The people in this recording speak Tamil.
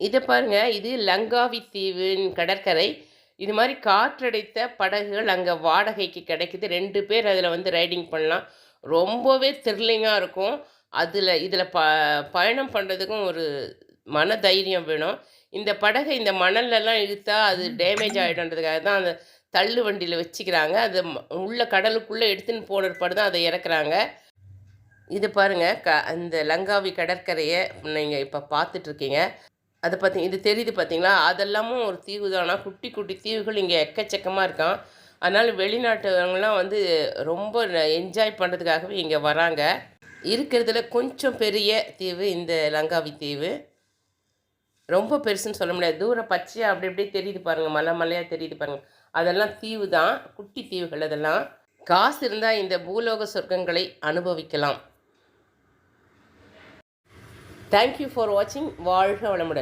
இத பாருங்க. இது லங்காவி தீவின் கடற்கரை. இது மாரி காற்றடைத்த படகுகள் அங்க வாடகைக்கு கிடைக்குது. 2 பேர் அதில வந்து ரைடிங் பண்ணலாம். ரொம்பவே த்ரில்லிங்கா இருக்கும். இதில பயணம் பண்றதுக்கும் ஒரு மன தைரியம் வேணும். இந்த படக இந்த மணல்லலாம் இழுத்தா அது டேமேஜ் ஆயிடும்ன்றதுக்காக தான் அந்த தள்ளு வண்டியில வச்சுக்கிறாங்க. அது உள்ள கடலுக்குள்ள எடுத்துன்னு போன பிற்பாடு தான் அத இறக்குறாங்க. இது பாருங்க. அந்த லங்காவி கடற்கரைய நீங்க இப்ப பார்த்துட்டுருக்கீங்க. அத இது தெரியுது பார்த்தீங்களா? அதெல்லாமும் ஒரு தீவு தான். ஆனா குட்டி, குட்டி தீவுகள் இங்க எக்கச்சக்கமா இருக்காம். அதனால வெளிநாட்டவங்கலாம் வந்து ரொம்ப என்ஜாய் பண்றதுக்காகவே இங்க வராங்க. இருக்கிறதுல கொஞ்சம் பெரிய தீவு இந்த லங்காவி தீவு. ரொம்ப பெருசுன்னு சொல்ல முடியாது. தூரம் பச்சையா அப்படி அப்படியே தெரியுது பாருங்க. மலை மலையா தெரியுது பாருங்க. அதெல்லாம் தீவு தான். குட்டி தீவுகள் அதெல்லாம். காசு இருந்தா இந்த பூலோக சொர்க்கங்களை அனுபவிக்கலாம். தேங்க் யூ ஃபார் வாட்சிங். வாழ்க வளமுடன்.